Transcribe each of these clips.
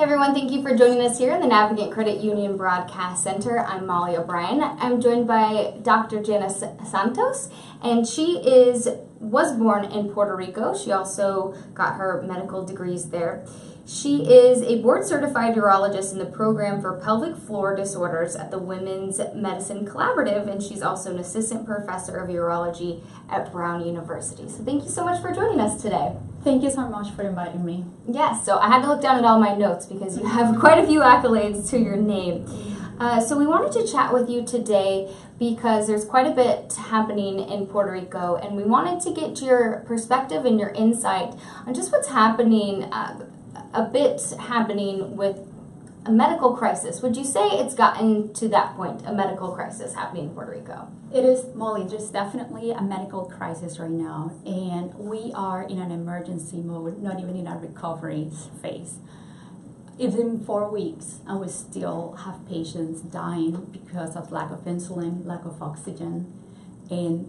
Hey everyone, thank you for joining us here in the Navigant Credit Union Broadcast Center. I'm Molly O'Brien. I'm joined by Dr. Janice Santos, and she was born in Puerto Rico. She also got her medical degrees there. She is a board-certified urologist in the program for pelvic floor disorders at the Women's Medicine Collaborative, and she's also an assistant professor of urology at Brown University. So thank you so much for joining us today. Thank you so much for inviting me. Yes, so I had to look down at all my notes because you have quite a few accolades to your name. So we wanted to chat with you today because there's quite a bit happening in Puerto Rico, and we wanted to get your perspective and your insight on just what's happening, happening with a medical crisis. Would you say it's gotten to that point, a medical crisis happening in Puerto Rico? It is, Molly, there's definitely a medical crisis right now, and we are in an emergency mode, not even in a recovery phase. It's been 4 weeks, and we still have patients dying because of lack of insulin, lack of oxygen, and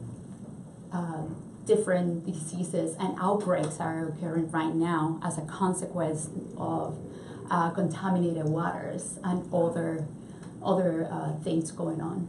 different diseases and outbreaks are occurring right now as a consequence of contaminated waters and other things going on.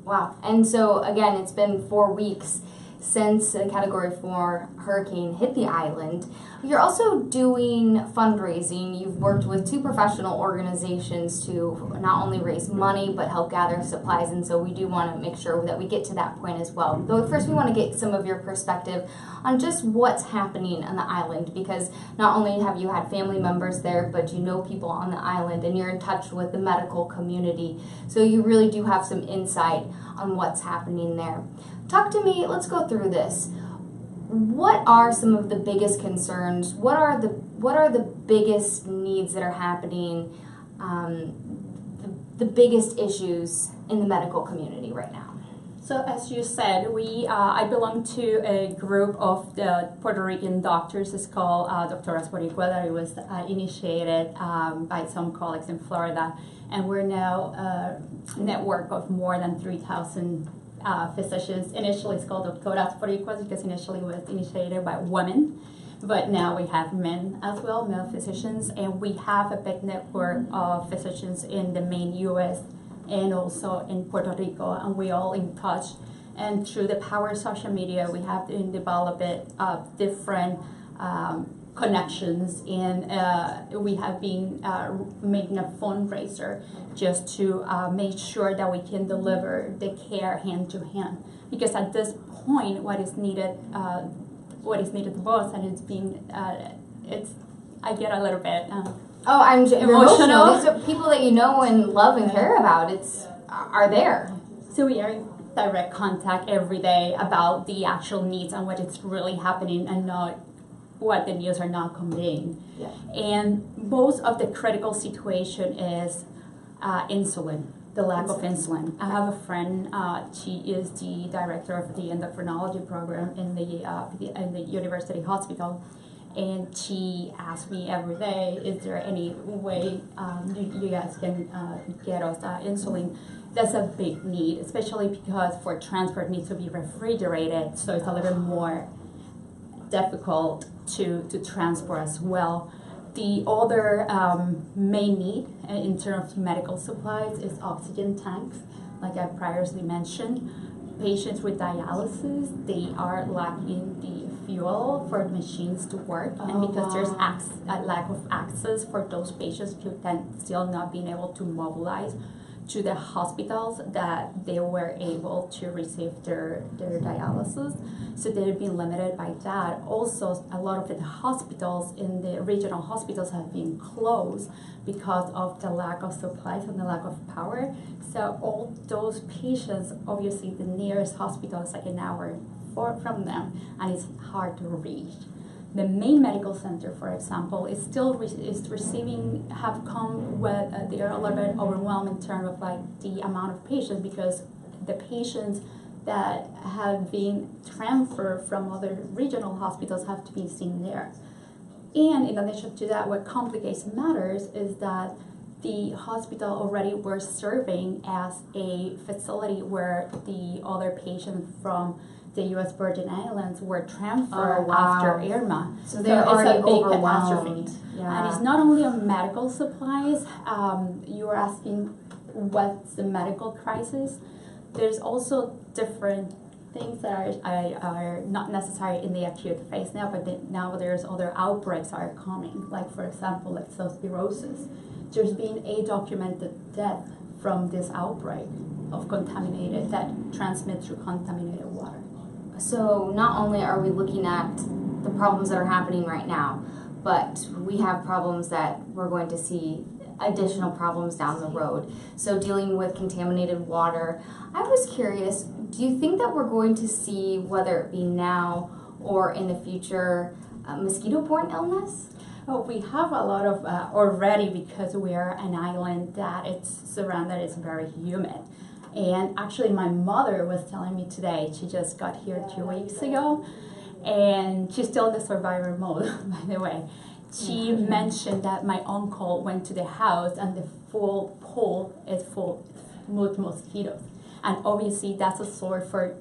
Wow. And so again, it's been 4 weeks since the Category 4 hurricane hit the island. You're also doing fundraising. You've worked with 2 professional organizations to not only raise money but help gather supplies, and so we do want to make sure that we get to that point as well. Though first we want to get some of your perspective on just what's happening on the island, because not only have you had family members there, but you know people on the island and you're in touch with the medical community, so you really do have some insight on what's happening there. Talk to me, let's go through this. What are some of the biggest concerns? What are the biggest needs that are happening, the biggest issues in the medical community right now? So as you said, I belong to a group of the Puerto Rican doctors. It's called Doctoras Boricua, that it was initiated by some colleagues in Florida. And we're now a network of more than 3,000 physicians. Initially, it's called Doctoras Boricua because initially it was initiated by women, but now we have men as well, male physicians, and we have a big network of physicians in the main U.S. and also in Puerto Rico, and we all in touch. And through the power of social media, we have developed different connections, and we have been making a fundraiser just to make sure that we can deliver the care hand to hand. Because at this point, what is needed the most, and it's being, I get a little bit I'm emotional. These are people that you know and love and care about. Are there. So we are in direct contact every day about the actual needs and what is really happening, and not what the news are not conveying. Yeah. And most of the critical situation is insulin, the lack of insulin. I have a friend, she is the director of the endocrinology program in the university hospital, and she asks me every day, is there any way you guys can get us insulin? That's a big need, especially because for transport it needs to be refrigerated, so it's a little bit more difficult to transport as well. The other main need in terms of medical supplies is oxygen tanks. Like I previously mentioned, patients with dialysis, they are lacking the fuel for machines to work, and because there's a lack of access for those patients who can still not being able to mobilize to the hospitals that they were able to receive their dialysis. So they've been limited by that. Also, a lot of the hospitals in the regional hospitals have been closed because of the lack of supplies and the lack of power. So all those patients, obviously the nearest hospital is like an hour from them, and it's hard to reach. The main medical center, for example, is still have come with, they are a little bit overwhelmed in terms of like the amount of patients, because the patients that have been transferred from other regional hospitals have to be seen there. And in addition to that, what complicates matters is that the hospital already was serving as a facility where the other patients from the U.S. Virgin Islands were transferred Oh, wow. after Irma. So they're it's already a big overwhelmed. catastrophe. Yeah. And it's not only on medical supplies. You were asking what's the medical crisis. There's also different things that are not necessary in the acute phase now, but now there's other outbreaks that are coming, like for example, leptospirosis. There's been a documented death from this outbreak of contaminated, that transmits through contaminated water. So not only are we looking at the problems that are happening right now, but we have problems that we're going to see additional problems down the road. So dealing with contaminated water, I was curious, do you think that we're going to see, whether it be now or in the future, mosquito-borne illness? Oh, we have a lot of already, because we are an island that it's surrounded, it's very humid. And actually my mother was telling me today, she just got here 2 weeks ago, and she's still in the survivor mode, by the way. She mentioned that my uncle went to the house and the full pool is full with mosquitoes. And obviously that's a source for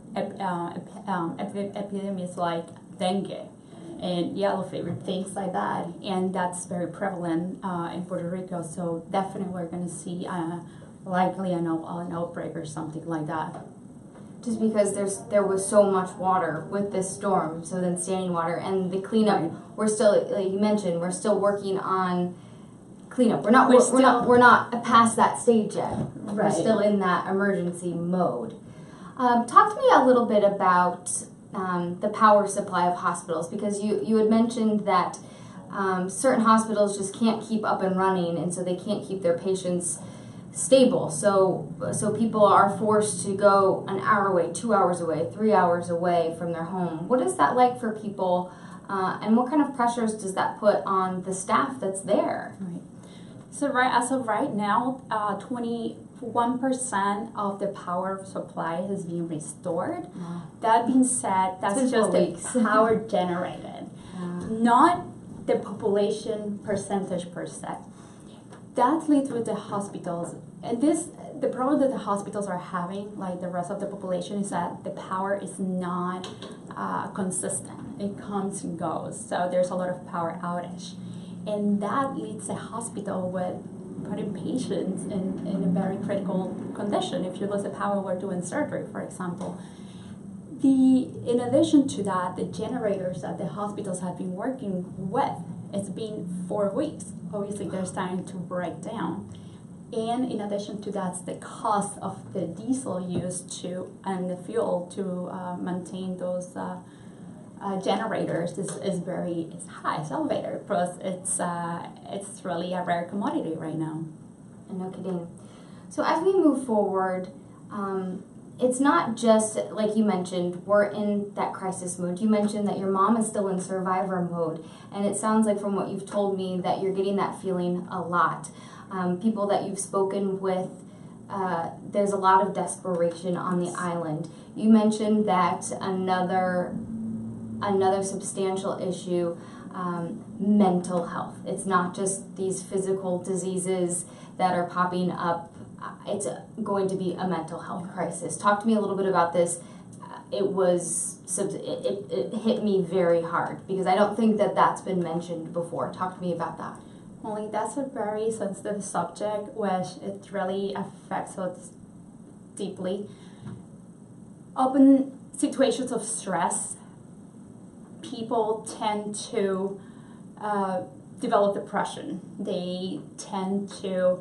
epidemics like dengue and yellow fever, things like that. And that's very prevalent in Puerto Rico. So definitely we're going to see likely an outbreak or something like that. Just because there was so much water with this storm, so then standing water and the cleanup. Right. We're still, like you mentioned, we're still working on cleanup. We're not past that stage yet. Right. We're still in that emergency mode. Talk to me a little bit about the power supply of hospitals, because you had mentioned that certain hospitals just can't keep up and running, and so they can't keep their patients stable. So people are forced to go an hour away, 2 hours away, 3 hours away from their home. What is that like for people, and what kind of pressures does that put on the staff that's there? Right. So as of right now, 21% of the power supply is being restored. Wow. That being said, that's just the power generated, not the population percentage per se. That leads with the hospitals, and the problem that the hospitals are having, like the rest of the population, is that the power is not consistent. It comes and goes, so there's a lot of power outage, and that leads the hospital with putting patients in a very critical condition. If you lose the power, we're doing surgery, for example. In addition to that, the generators that the hospitals have been working with, it's been 4 weeks. Obviously, they're starting to break down. And in addition to that, the cost of the diesel used and the fuel to maintain those generators is high, it's elevated. Plus, it's really a rare commodity right now. No kidding. So as we move forward, it's not just, like you mentioned, we're in that crisis mode. You mentioned that your mom is still in survivor mode, and it sounds like from what you've told me that you're getting that feeling a lot. People that you've spoken with, there's a lot of desperation on the island. You mentioned that another substantial issue, mental health. It's not just these physical diseases that are popping up. It's going to be a mental health crisis. Talk to me a little bit about this. It hit me very hard, because I don't think that that's been mentioned before. Talk to me about that. Only that's a very sensitive subject, which it really affects us deeply. Open situations of stress, people tend to develop depression. They tend to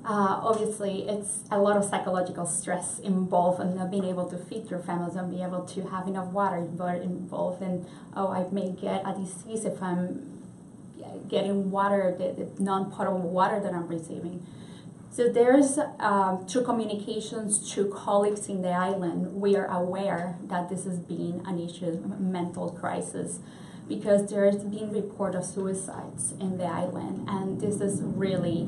obviously, it's a lot of psychological stress involved in not being able to feed your families, not being able to have enough water involved in, I may get a disease if I'm getting water, the non-potable water that I'm receiving. So there's, through communications, through colleagues in the island, we are aware that this has been an issue, mental crisis, because there's been report of suicides in the island, and this is really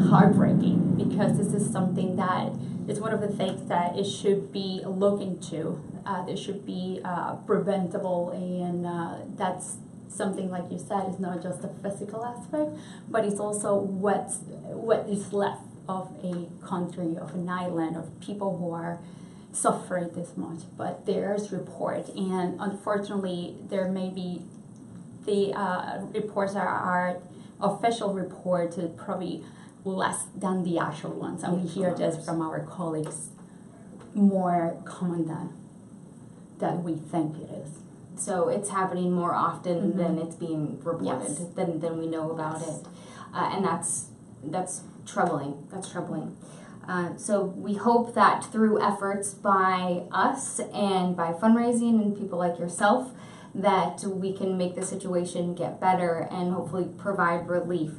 heartbreaking, because this is something that is one of the things that it should be looked into. It should be preventable, and that's something, like you said, is not just a physical aspect, but it's also what is left of a country, of an island, of people who are suffer this much, but there's report, and unfortunately there may be the reports are official reports are probably less than the actual ones, and we hear this from our colleagues more common than we think it is. So it's happening more often than it's being reported, than we know about it, and that's troubling. That's troubling. So we hope that through efforts by us and by fundraising and people like yourself, that we can make the situation get better and hopefully provide relief.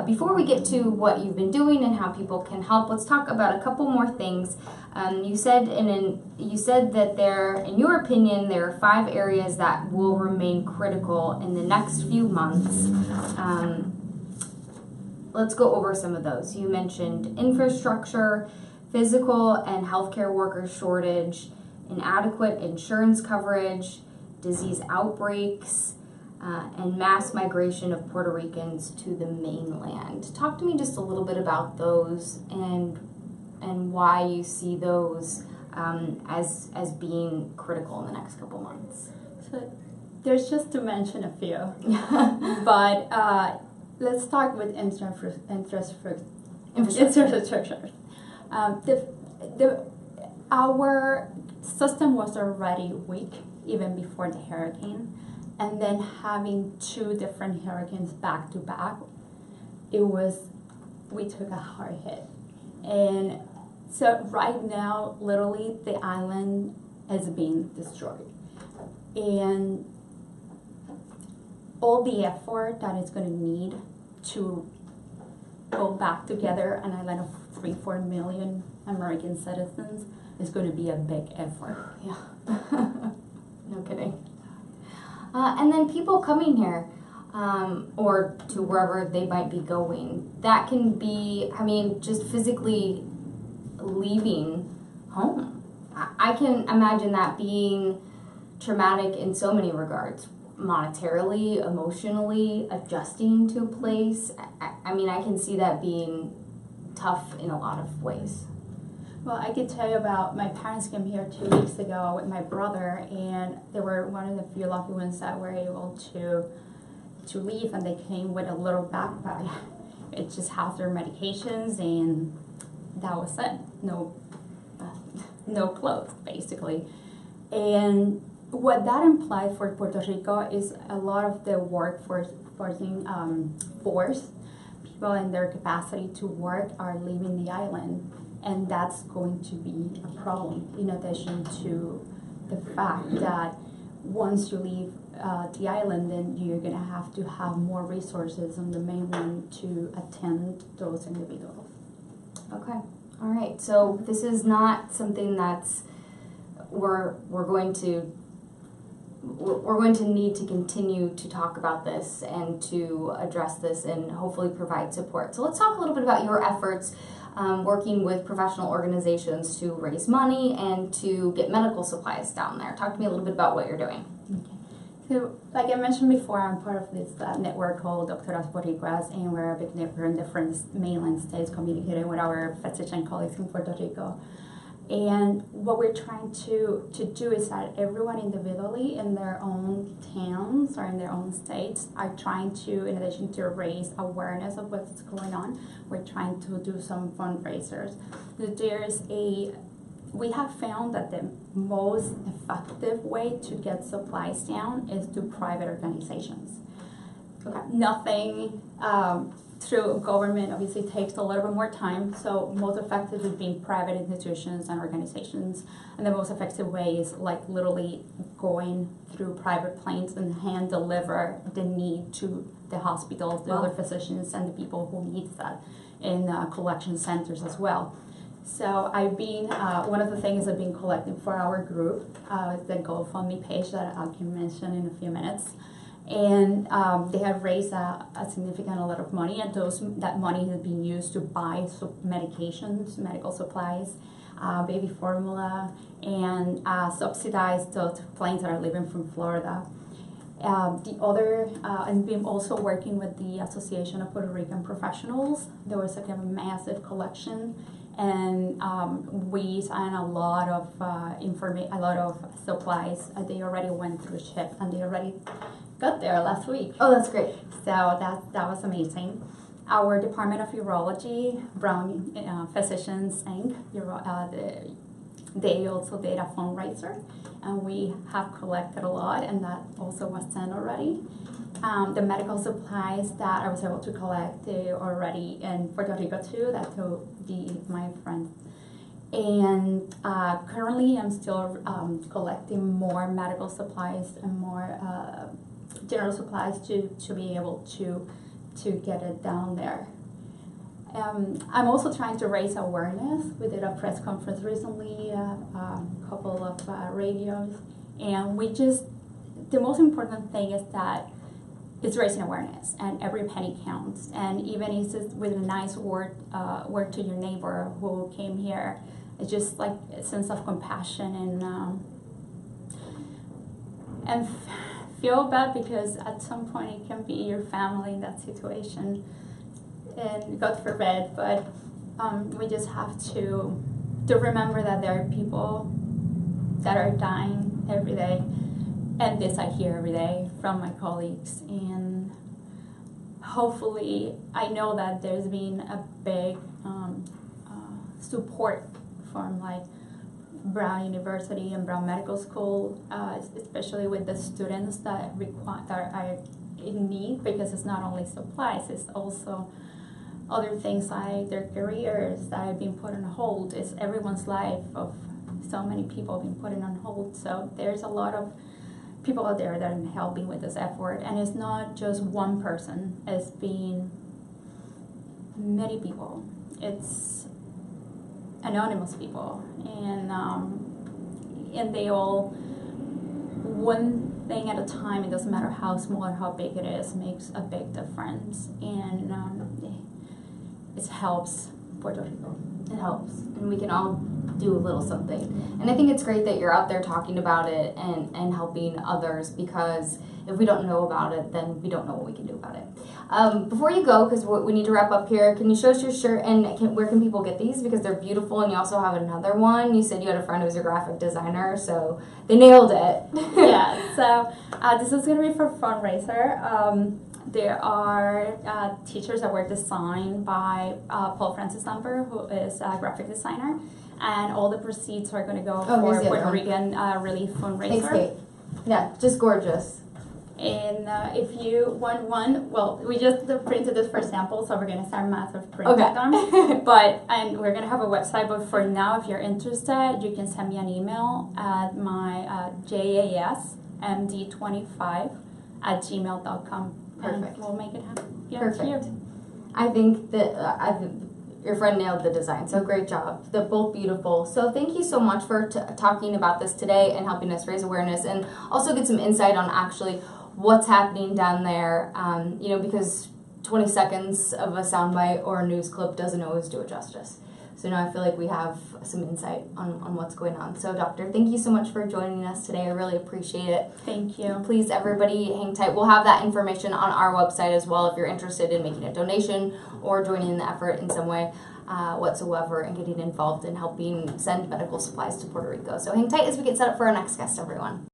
Before we get to what you've been doing and how people can help, let's talk about a couple more things. You said that there, in your opinion, there are 5 areas that will remain critical in the next few months. Let's go over some of those. You mentioned infrastructure, physical and healthcare worker shortage, inadequate insurance coverage, disease outbreaks, and mass migration of Puerto Ricans to the mainland. Talk to me just a little bit about those and why you see those as being critical in the next couple months. So there's just to mention a few, but let's start with infrastructure. Our system was already weak even before the hurricane, and then having 2 different hurricanes back to back, we took a hard hit. And so right now, literally, the island is being destroyed, and all the effort that it's going to need to go back together an island of 3-4 million American citizens is going to be a big effort. Yeah. No kidding. And then people coming here, or to wherever they might be going, that can be, just physically leaving home. I can imagine that being traumatic in so many regards. Monetarily, emotionally, adjusting to a place. I can see that being tough in a lot of ways. Well, I could tell you about my parents came here 2 weeks ago with my brother, and they were one of the few lucky ones that were able to leave, and they came with a little backpack. It just has their medications, and that was it. No clothes, basically. And what that implied for Puerto Rico is a lot of the workforce, people in their capacity to work are leaving the island. And that's going to be a problem, in addition to the fact that once you leave the island, then you're going to have more resources on the mainland to attend those individuals. Okay, all right. So this is not something that's we're going to need to continue to talk about this and to address this and hopefully provide support. So let's talk a little bit about your efforts working with professional organizations to raise money and to get medical supplies down there. Talk to me a little bit about what you're doing. Okay. So, like I mentioned before, I'm part of this network called Doctoras Boricuas, and we're a big network in different mainland states communicating with our physician colleagues in Puerto Rico. And what we're trying to do is that everyone individually in their own towns or in their own states are trying to, in addition to raise awareness of what's going on, we're trying to do some fundraisers. We have found that the most effective way to get supplies down is through private organizations. Okay. Nothing through government obviously takes a little bit more time, so most effective is being private institutions and organizations, and the most effective way is like literally going through private planes and hand deliver the need to the hospitals, the other physicians, and the people who need that in collection centers as well. So I've been, one of the things I've been collecting for our group is the GoFundMe page that I can mention in a few minutes. And they have raised a significant amount of money, and that money has been used to buy medications, medical supplies, baby formula, and subsidize those planes that are leaving from Florida. And been also working with the Association of Puerto Rican Professionals. There was like a massive collection, and we signed a lot of a lot of supplies. They already went through ship, and they already got there last week. Oh, that's great. So that was amazing. Our Department of Urology, Brown Physicians Inc., they also did a fundraiser, and we have collected a lot, and that also was sent already. The medical supplies that I was able to collect already in Puerto Rico too, that to my friends. And currently I'm still collecting more medical supplies and more general supplies to be able to get it down there. I'm also trying to raise awareness. We did a press conference recently, a couple of radios, and the most important thing is that it's raising awareness, and every penny counts. And even if it's with a nice word to your neighbor who came here, it's just like a sense of compassion and feel bad, because at some point it can be your family in that situation, and God forbid, but we just have to remember that there are people that are dying every day, and this I hear every day from my colleagues, and hopefully I know that there's been a big support from like Brown University and Brown Medical School, especially with the students that are in need, because it's not only supplies, it's also other things like their careers that have been put on hold. It's everyone's life of so many people being put on hold. So there's a lot of people out there that are helping with this effort, and it's not just one person, it's been many people. It's anonymous people, and they all, one thing at a time, it doesn't matter how small or how big it is, makes a big difference, and it helps Puerto Rico. It helps, and we can all do a little something. And I think it's great that you're out there talking about it and helping others, because if we don't know about it, then we don't know what we can do about it. Before you go, because we need to wrap up here, can you show us your shirt, and where can people get these? Because they're beautiful, and you also have another one. You said you had a friend who was a graphic designer, so they nailed it. Yeah, so this is going to be for fundraiser. There are teachers that were designed by Paul Francis Lumber, who is a graphic designer, and all the proceeds are going to go for Puerto Rican Relief Fundraiser. Thanks, Kate. Yeah, just gorgeous. And if you want one, well, we just printed this for sample, so we're going to start massive printing them. And we're going to have a website, but for now, if you're interested, you can send me an email at my jasmd25@gmail.com. Perfect. And we'll make it happen. Yeah, Perfect. I think that your friend nailed the design, so great job. They're both beautiful. So thank you so much for talking about this today and helping us raise awareness, and also get some insight on actually what's happening down there. Because 20 seconds of a soundbite or a news clip doesn't always do it justice. So now I feel like we have some insight on what's going on. So doctor, thank you so much for joining us today. I really appreciate it. Thank you. Please, everybody, hang tight. We'll have that information on our website as well if you're interested in making a donation or joining the effort in some way whatsoever, and getting involved in helping send medical supplies to Puerto Rico. So hang tight as we get set up for our next guest, everyone.